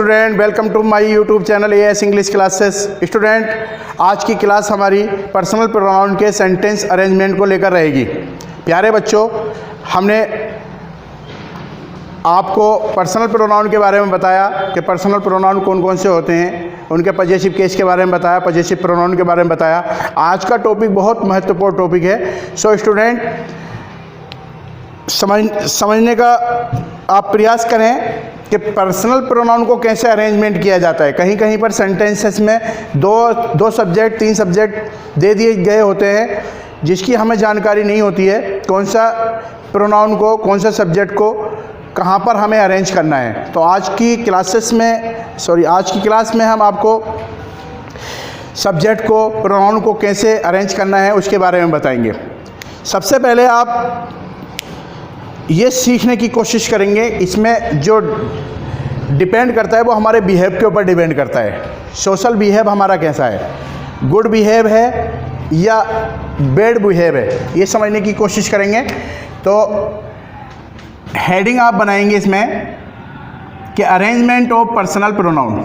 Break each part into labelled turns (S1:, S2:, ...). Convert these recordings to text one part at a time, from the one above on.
S1: Student, welcome to my YouTube channel AS English classes. Student, आज की class हमारी personal pronoun के sentence arrangement को लेकर रहेगी। प्यारे बच्चों, हमने आपको पर्सनल प्रोनाउन के बारे में बताया कि पर्सनल प्रोनाउन कौन कौन से होते हैं, उनके पजेसिव केस के बारे में बताया, पजेसिव प्रोनाउन के बारे में बताया। आज का टॉपिक बहुत महत्वपूर्ण टॉपिक है। सो स्टूडेंट, समझने का आप प्रयास करें कि पर्सनल प्रोनाउन को कैसे अरेंजमेंट किया जाता है। कहीं कहीं पर सेंटेंसेस में दो सब्जेक्ट, तीन सब्जेक्ट दे दिए गए होते हैं जिसकी हमें जानकारी नहीं होती है कौन सा प्रोनाउन को, कौन सा सब्जेक्ट को कहाँ पर हमें अरेंज करना है। तो आज की क्लास में हम आपको सब्जेक्ट को, प्रोनाउन को कैसे अरेंज करना है उसके बारे में बताएंगे। सबसे पहले आप ये सीखने की कोशिश करेंगे, इसमें जो डिपेंड करता है वो हमारे बिहेव के ऊपर डिपेंड करता है। सोशल बिहेव हमारा कैसा है, गुड बिहेव है या बैड बिहेव है, ये समझने की कोशिश करेंगे। तो हेडिंग आप बनाएंगे इसमें कि arrangement of personal pronoun.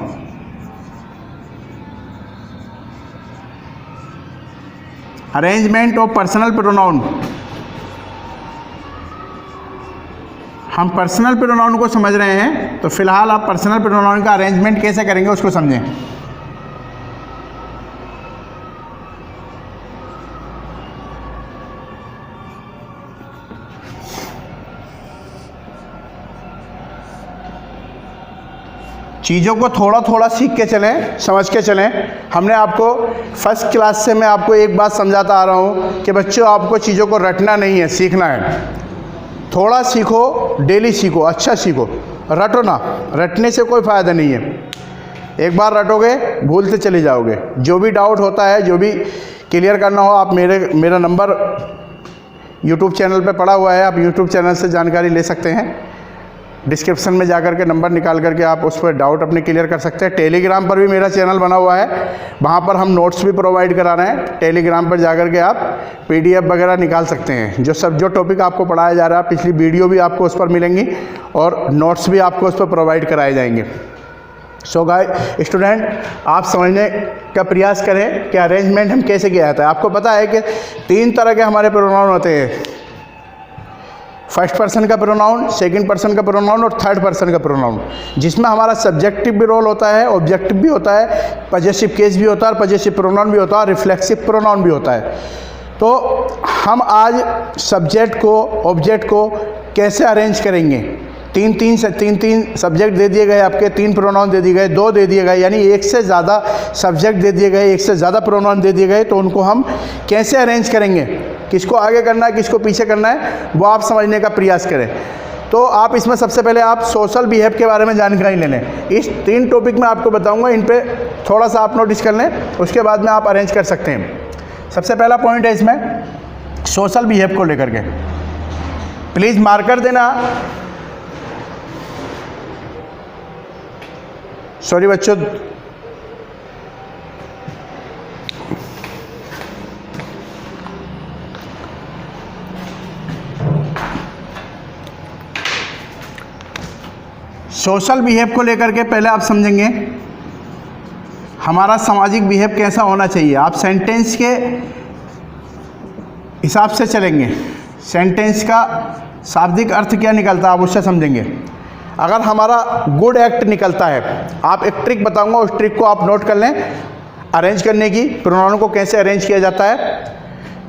S1: Arrangement of personal pronoun, हम पर्सनल प्रोनाउन को समझ रहे हैं, तो फिलहाल आप पर्सनल प्रोनाउन का अरेंजमेंट कैसे करेंगे उसको समझें। चीज़ों को थोड़ा थोड़ा सीख के चलें, समझ के चलें। हमने आपको फर्स्ट क्लास से मैं आपको एक बात समझाता आ रहा हूँ कि बच्चों, आपको चीज़ों को रटना नहीं है, सीखना है। थोड़ा सीखो, डेली सीखो, अच्छा सीखो, रटो ना। रटने से कोई फ़ायदा नहीं है। एक बार रटोगे भूलते चले जाओगे। जो भी डाउट होता है, जो भी क्लियर करना हो, आप मेरा नंबर यूट्यूब चैनल पे पड़ा हुआ है, आप यूट्यूब चैनल से जानकारी ले सकते हैं। डिस्क्रिप्शन में जाकर के नंबर निकाल करके आप उस पर डाउट अपने क्लियर कर सकते हैं। टेलीग्राम पर भी मेरा चैनल बना हुआ है, वहाँ पर हम नोट्स भी प्रोवाइड करा रहे हैं। टेलीग्राम पर जाकर के आप पीडीएफ वगैरह निकाल सकते हैं। जो टॉपिक आपको पढ़ाया जा रहा है, पिछली वीडियो भी आपको उस पर मिलेंगी और नोट्स भी आपको उस पर प्रोवाइड कराए जाएंगे। सो गाइस स्टूडेंट, आप समझने का प्रयास करें कि अरेंजमेंट हम कैसे किया जाता है। आपको पता है कि 3 तरह के हमारे प्रोनाउन होते हैं। फर्स्ट पर्सन का प्रोनाउन, सेकंड पर्सन का प्रोनाउन और थर्ड पर्सन का प्रोनाउन, जिसमें हमारा सब्जेक्टिव भी रोल होता है, ऑब्जेक्टिव भी होता है, पजेसिव केस भी होता है और पजेसिव प्रोनाउन भी होता है और रिफ्लेक्सिव प्रोनाउन भी होता है। तो हम आज सब्जेक्ट को, ऑब्जेक्ट को कैसे अरेंज करेंगे। तीन सब्जेक्ट दे दिए गए आपके, 3 प्रोनाउन दे दिए गए, 2 दे दिए गए, यानी एक से ज़्यादा सब्जेक्ट दे दिए गए, एक से ज़्यादा प्रोनाउन दे दिए गए। तो उनको हम कैसे अरेंज करेंगे, किसको आगे करना है, किसको पीछे करना है, वो आप समझने का प्रयास करें। तो आप इसमें सबसे पहले आप सोशल बिहेव के बारे में जानकारी ले लें। इस 3 टॉपिक में आपको बताऊंगा, इन पे थोड़ा सा आप नोटिस कर लें, उसके बाद में आप अरेंज कर सकते हैं। सबसे पहला पॉइंट है इसमें सोशल बिहेव को लेकर के। प्लीज़ मार्कर देना। सॉरी बच्चों, सोशल बिहेव को लेकर के पहले आप समझेंगे हमारा सामाजिक बिहेव कैसा होना चाहिए। आप सेंटेंस के हिसाब से चलेंगे। सेंटेंस का शाब्दिक अर्थ क्या निकलता है आप उससे समझेंगे। अगर हमारा गुड एक्ट निकलता है, आप एक ट्रिक बताऊंगा, उस ट्रिक को आप नोट कर लें अरेंज करने की, प्रोनाउन को कैसे अरेंज किया जाता है।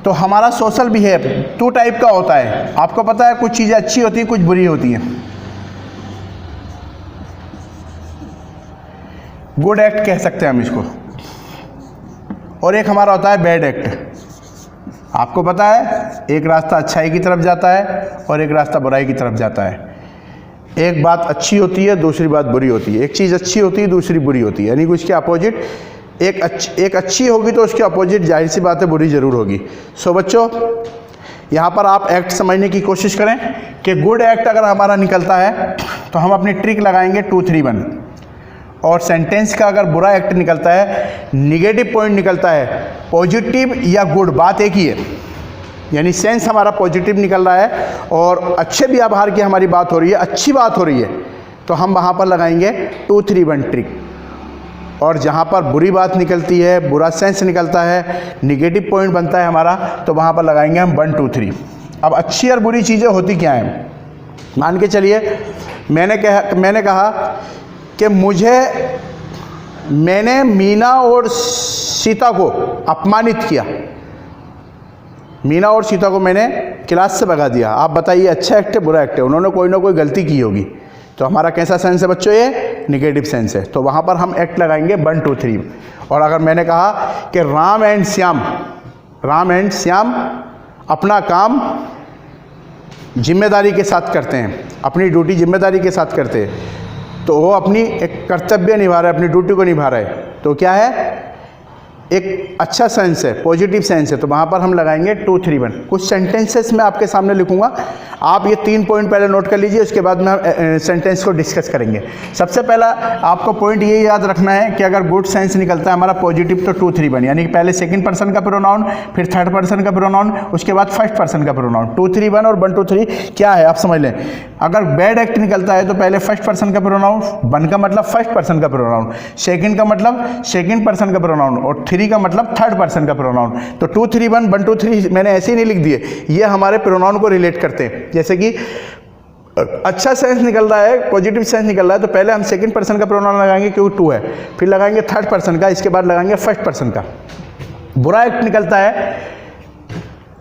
S1: तो हमारा सोशल बिहेव 2 टाइप का होता है। आपको पता है कुछ चीज़ें अच्छी होती हैं, कुछ बुरी होती हैं। गुड एक्ट कह सकते हैं हम इसको, और एक हमारा होता है बैड एक्ट। आपको पता है एक रास्ता अच्छाई की तरफ जाता है और एक रास्ता बुराई की तरफ जाता है। एक बात अच्छी होती है, दूसरी बात बुरी होती है। एक चीज़ अच्छी होती है, दूसरी बुरी होती है, यानी कि उसके अपोजिट एक अच्छी होगी तो उसके अपोजिट जाहिर सी बात है बुरी ज़रूर होगी। सो बच्चों, यहाँ पर आप एक्ट समझने की कोशिश करें कि गुड एक्ट अगर हमारा निकलता है तो हम अपनी ट्रिक लगाएंगे 2, 3, 1। और सेंटेंस का अगर बुरा एक्ट निकलता है, निगेटिव पॉइंट निकलता है, पॉजिटिव या गुड बात एक ही है। यानी सेंस हमारा पॉजिटिव निकल रहा है और अच्छे व्यवहार की हमारी बात हो रही है, अच्छी बात हो रही है, तो हम वहाँ पर लगाएंगे 2 3 1 ट्रिक। और जहाँ पर बुरी बात निकलती है, बुरा सेंस निकलता है, निगेटिव पॉइंट बनता है हमारा, तो वहाँ पर लगाएंगे हम 1 2 3। अब अच्छी और बुरी चीज़ें होती क्या हैं? मान के चलिए मैंने कहा कि मैंने मीना और सीता को अपमानित किया, मीना और सीता को मैंने क्लास से भगा दिया। आप बताइए अच्छा एक्ट है बुरा एक्ट है? उन्होंने कोई ना कोई गलती की होगी, तो हमारा कैसा सेंस है बच्चों? ये निगेटिव सेंस है। तो वहाँ पर हम एक्ट लगाएंगे 1 2 3। और अगर मैंने कहा कि राम एंड श्याम अपना काम जिम्मेदारी के साथ करते हैं, अपनी ड्यूटी जिम्मेदारी के साथ करते हैं, तो वो अपनी एक कर्तव्य निभा रहा है, अपनी ड्यूटी को निभा रहा है, तो क्या है? एक अच्छा सेंस है, पॉजिटिव सेंस है। तो वहाँ पर हम लगाएंगे 2 3 1। कुछ सेंटेंसेस मैं आपके सामने लिखूंगा, आप ये 3 पॉइंट पहले नोट कर लीजिए, उसके बाद में हम सेंटेंस को डिस्कस करेंगे। सबसे पहला आपको पॉइंट ये याद रखना है कि अगर गुड सेंस निकलता है हमारा पॉजिटिव तो 2 3 1, यानी कि पहले सेकंड पर्सन का प्रोनाउन, फिर थर्ड पर्सन का प्रोनाउन, उसके बाद फर्स्ट पर्सन का प्रोनाउन। 2 3 1 और 1 2 3 क्या है आप समझ लें। अगर बैड एक्ट निकलता है तो पहले फर्स्ट पर्सन का प्रोनाउन, 1 का मतलब फर्स्ट पर्सन का प्रोनाउन, सेकंड का मतलब सेकंड पर्सन का प्रोनाउन, और 3 का मतलब थर्ड पर्सन का प्रोनाउन। तो 2 3 1 1 2 3 मैंने ऐसे ही नहीं लिख दिए, ये हमारे प्रोनाउन को रिलेट करते हैं। जैसे कि अच्छा सेंस निकल रहा है, पॉजिटिव सेंस निकल रहा है, तो पहले हम सेकंड पर्सन का प्रोनाउन लगाएंगे क्योंकि 2 है, फिर लगाएंगे थर्ड पर्सन का, इसके बाद लगाएंगे फर्स्ट पर्सन का। बुरा एक्ट निकलता है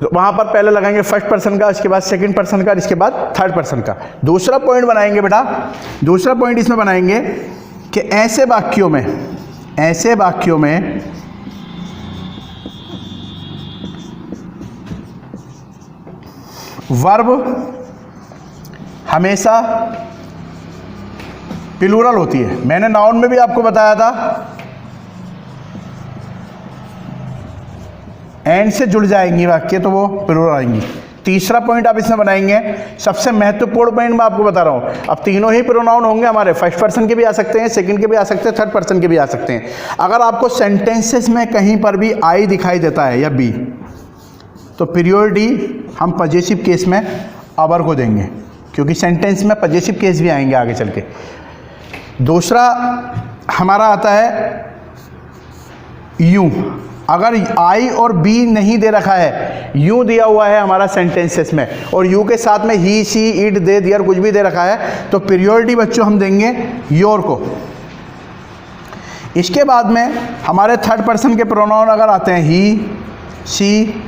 S1: तो वहाँ पर पहले लगाएंगे फर्स्ट पर्सन का, इसके बाद सेकंड पर्सन का, इसके बाद थर्ड पर्सन का। दूसरा पॉइंट बनाएंगे बेटा, दूसरा पॉइंट इसमें बनाएंगे कि ऐसे वाक्यों में वर्ब हमेशा प्लूरल होती है। मैंने नाउन में भी आपको बताया था, एंड से जुड़ जाएंगी वाक्य तो वो प्लूरल आएंगी। तीसरा पॉइंट आप इसमें बनाएंगे, सबसे महत्वपूर्ण पॉइंट मैं आपको बता रहा हूं। अब तीनों ही प्रोनाउन होंगे हमारे, फर्स्ट पर्सन के भी आ सकते हैं, सेकंड के भी आ सकते हैं, थर्ड पर्सन के भी आ सकते हैं। अगर आपको सेंटेंसेस में कहीं पर भी आई दिखाई देता है या बी, तो पीरियडिक हम पजेसिव केस में अवर को देंगे, क्योंकि सेंटेंस में पजेसिव केस भी आएंगे आगे चल के। दूसरा हमारा आता है यू। अगर आई और बी नहीं दे रखा है, यू दिया हुआ है हमारा सेंटेंसेस में, और यू के साथ में ही, शी, इट, दे, दियर कुछ भी दे रखा है, तो पीरियडिक बच्चों हम देंगे योर को। इसके बाद में हमारे थर्ड पर्सन के प्रोनाउन अगर आते हैं ही, शी,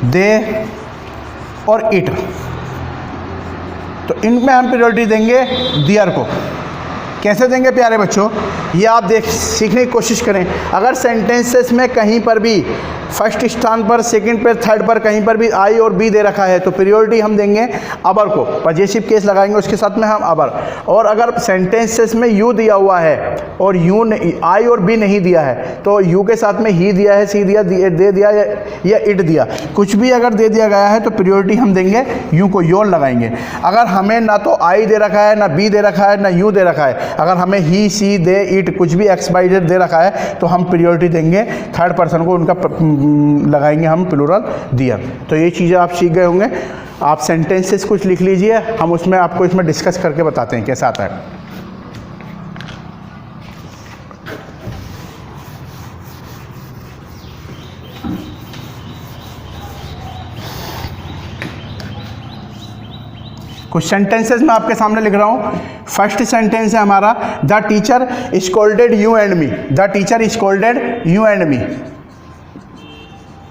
S1: दे और इट, तो इनमें हम प्रायोरिटी देंगे दियर को। कैसे देंगे प्यारे बच्चों, ये आप सीखने की कोशिश करें। अगर सेंटेंसेस में कहीं पर भी फर्स्ट स्थान पर, सेकंड पर, थर्ड पर कहीं पर भी आई और बी दे रखा है, तो प्रायोरिटी हम देंगे अबर को, पजेसिव केस लगाएंगे उसके साथ में हम अबर। और अगर सेंटेंसेस में यू दिया हुआ है और यू आई और बी नहीं दिया है, तो यू के साथ में ही दिया है, सी दिया, दे दिया या इट दिया, कुछ भी अगर दे दिया गया है तो प्रायोरिटी हम देंगे यू को, योर लगाएंगे। अगर हमें ना तो आई दे रखा है, ना बी दे रखा है, ना यू दे रखा है, अगर हमें ही, सी, दे, इट कुछ भी एक्स वाई जेड दे रखा है, तो हम प्रायोरिटी देंगे थर्ड पर्सन को, उनका लगाएंगे हम प्लूरल दियर। तो ये चीज़ें आप सीख गए होंगे। आप सेंटेंसेस कुछ लिख लीजिए, हम उसमें आपको इसमें डिस्कस करके बताते हैं कैसा आता है। कुछ सेंटेंसेस मैं आपके सामने लिख रहा हूं। फर्स्ट सेंटेंस है हमारा, the teacher scolded you and me. The teacher scolded you and me.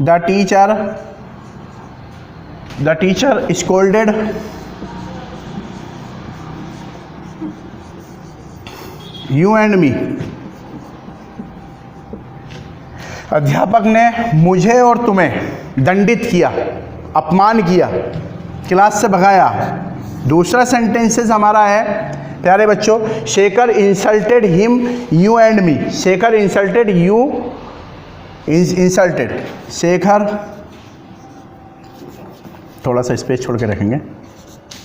S1: The teacher scolded you and मी। अध्यापक ने मुझे और तुम्हें दंडित किया, अपमान किया, क्लास से भगाया। दूसरा सेंटेंसेस हमारा है प्यारे बच्चों, Shekhar insulted him you and me. Shekhar insulted you, insulted Shekhar, थोड़ा सा स्पेस छोड़ के रखेंगे।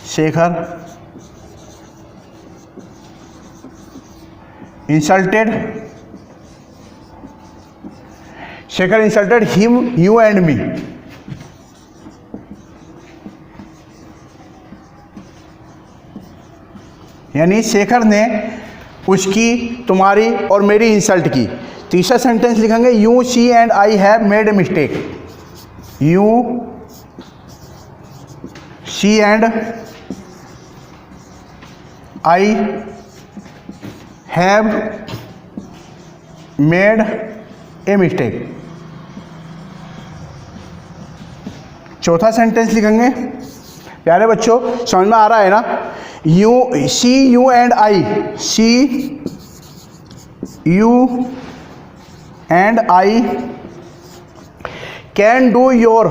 S1: Shekhar insulted, Shekhar insulted him you and me. यानी शेखर ने उसकी, तुम्हारी और मेरी इंसल्ट की। तीसरा सेंटेंस लिखेंगे you she and I have made a mistake. You she and I have made a mistake. चौथा सेंटेंस लिखेंगे, प्यारे बच्चों समझ में आ रहा है ना? You she you and I, she you and I can do your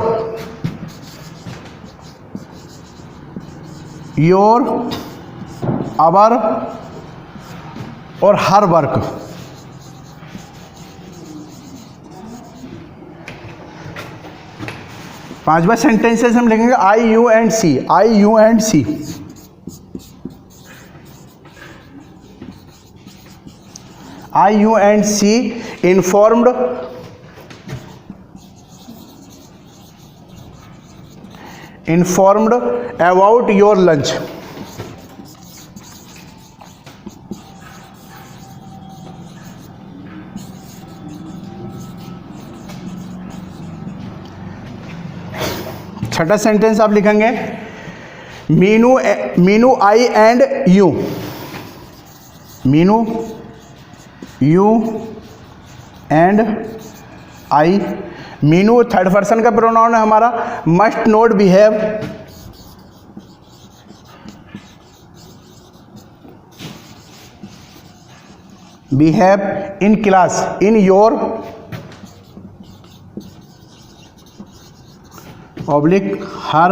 S1: our और हर वर्क। पांचवा सेंटेंसेस हम लिखेंगे I you and see, I you and see. I you and see informed about your lunch. छठा sentence आप लिखेंगे Meenu I and you, Meenu you and I. Meenu third person का pronoun है हमारा। Must not behave in class in your oblique her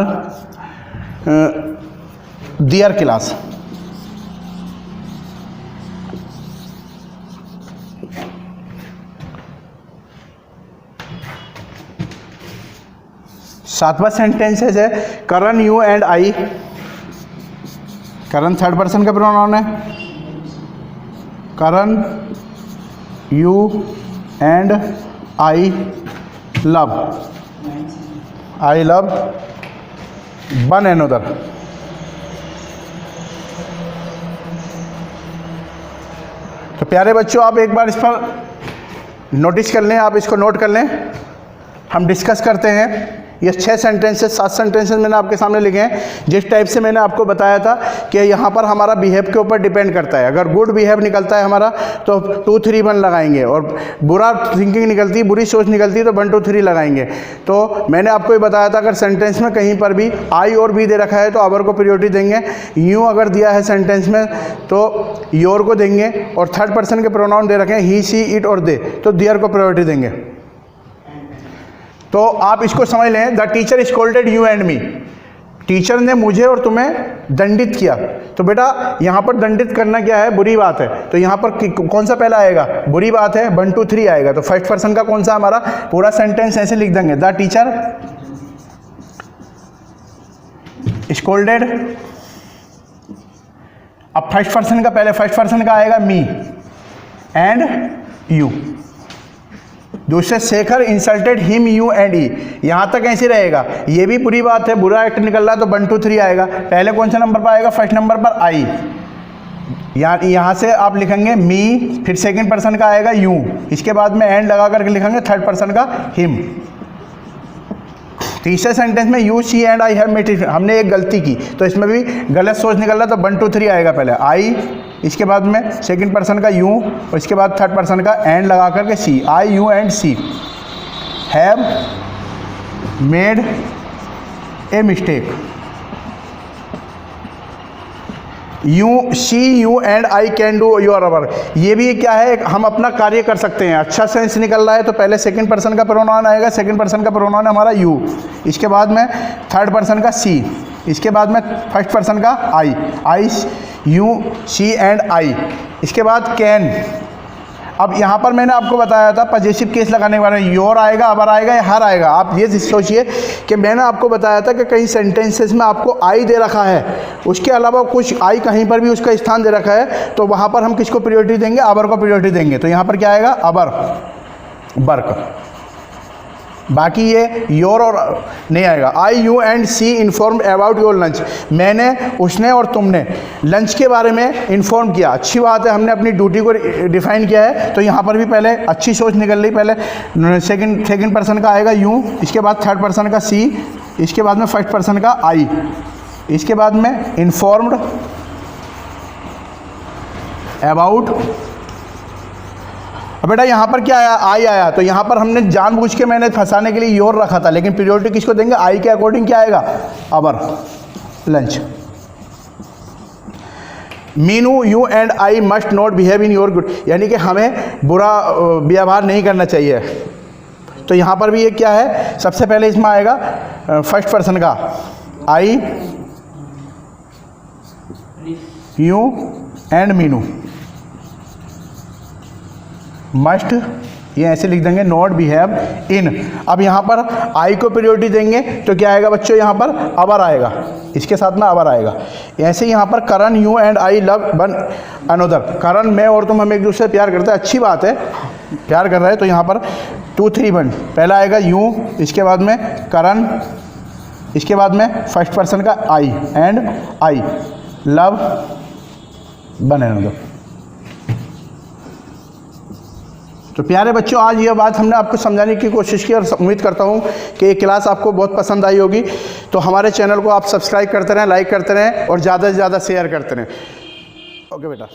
S1: there class. सातवां sentence है Karan you and I. Karan third person का pronoun है। Karan you and I love one another. तो प्यारे बच्चों आप एक बार इस पर नोटिस कर लें, आप इसको नोट कर लें। हम डिस्कस करते हैं। ये 6 सेंटेंसेस 7 सेंटेंसेस मैंने आपके सामने लिखे हैं। जिस टाइप से मैंने आपको बताया था कि यहाँ पर हमारा बिहेव के ऊपर डिपेंड करता है। अगर गुड बिहेव निकलता है हमारा तो 2 3 1 लगाएंगे, और बुरा थिंकिंग निकलती, बुरी सोच निकलती तो 1 2 3 लगाएंगे। तो मैंने आपको ये बताया था अगर सेंटेंस में कहीं पर भी आई और बी दे रखा है तो अवर को प्रायोरिटी देंगे। यू अगर दिया है सेंटेंस में तो योर को देंगे, और थर्ड पर्सन के प्रोनाउन दे रखे हैं ही सी इट और दे तो देयर को प्रायोरिटी देंगे। तो आप इसको समझ लें, the teacher scolded you and me. Teacher ने मुझे और तुम्हें दंडित किया। तो बेटा यहाँ पर दंडित करना क्या है? बुरी बात है। तो यहाँ पर कौन सा पहला आएगा? बुरी बात है, 1 2 3 आएगा। तो फर्स्ट पर्सन का कौन सा हमारा? पूरा सेंटेंस ऐसे लिख देंगे, द टीचर स्कोल्डेड। अब फर्स्ट पर्सन का पहले फर्स्ट पर्सन का आएगा मी एंड यू। दूसरे Shekhar insulted him you and he. यहाँ तक ऐसे रहेगा। ये भी बुरी बात है, बुरा एक्ट निकल रहा है तो 1 2 3 आएगा। पहले कौन सा नंबर पर आएगा? फर्स्ट नंबर पर आई। यहाँ से आप लिखेंगे मी, फिर सेकंड पर्सन का आएगा यू, इसके बाद में एंड लगा करके लिखेंगे थर्ड पर्सन का हिम। तीसरे सेंटेंस में you she and I have made it, हमने एक गलती की तो इसमें भी गलत सोच निकल रहा तो 1 2 3 आएगा। पहले आई, इसके बाद में सेकंड पर्सन का यू, और इसके बाद थर्ड पर्सन का एंड लगा करके see. I you and see have made a mistake. You she you and I can do your work. ये भी क्या है? हम अपना कार्य कर सकते हैं। अच्छा सेंस निकल रहा है तो पहले सेकंड पर्सन का प्रोनाउन आएगा। सेकंड पर्सन का प्रोनाउन है हमारा यू, इसके बाद में थर्ड पर्सन का सी, इसके बाद में फर्स्ट पर्सन का आई। आई यू शी एंड आई, इसके बाद कैन। अब यहाँ पर मैंने आपको बताया था पॉजिटिव केस लगाने के बारे में, योर आएगा, अबर आएगा या हर आएगा। आप ये सोचिए कि मैंने आपको बताया था कि कई सेंटेंसेस में आपको आई दे रखा है, उसके अलावा कुछ आई कहीं पर भी उसका स्थान दे रखा है, तो वहाँ पर हम किसको प्रायोरिटी देंगे? अबर को प्रायोरिटी देंगे। तो यहाँ पर क्या आएगा? अबर वर्क। बाकी ये योर और नहीं आएगा। I you and see inform about your lunch, मैंने, उसने और तुमने लंच के बारे में इन्फॉर्म किया। अच्छी बात है, हमने अपनी ड्यूटी को डिफाइन किया है। तो यहाँ पर भी पहले अच्छी सोच निकल रही, पहले सेकंड पर्सन का आएगा यू, इसके बाद थर्ड पर्सन का सी, इसके बाद में फर्स्ट पर्सन का आई, इसके बाद में इन्फॉर्म्ड अबाउट। अब बेटा यहाँ पर क्या आया, आई आया, तो यहाँ पर हमने जानबूझ के मैंने फंसाने के लिए योर रखा था, लेकिन पीरियोडिटी किसको देंगे, आई के अकॉर्डिंग क्या आएगा, our lunch. Meenu you and I must not behave in your good, यानी कि हमें बुरा व्यवहार नहीं करना चाहिए। तो यहाँ पर भी ये क्या है, सबसे पहले इसमें आएगा फर्स्ट पर्सन का आई यू एंड मीनू मस्ट, ये ऐसे लिख देंगे नॉट बिहेव इन। अब यहाँ पर आई को प्रायोरिटी देंगे तो क्या आएगा बच्चों, यहाँ पर अवर आएगा, इसके साथ में अवर आएगा। ऐसे यहाँ पर Karan you and I love one another, Karan मैं और तुम हम एक दूसरे से प्यार करते हैं, अच्छी बात है, प्यार कर रहे हैं। तो यहाँ पर 2 3 1, पहला आएगा यू, इसके बाद में करण, इसके बाद में फर्स्ट पर्सन का I and I love one another. तो प्यारे बच्चों, आज ये बात हमने आपको समझाने की कोशिश की और उम्मीद करता हूँ कि ये क्लास आपको बहुत पसंद आई होगी। तो हमारे चैनल को आप सब्सक्राइब करते रहें, लाइक करते रहें और ज़्यादा से ज़्यादा शेयर करते रहें। ओके बेटा।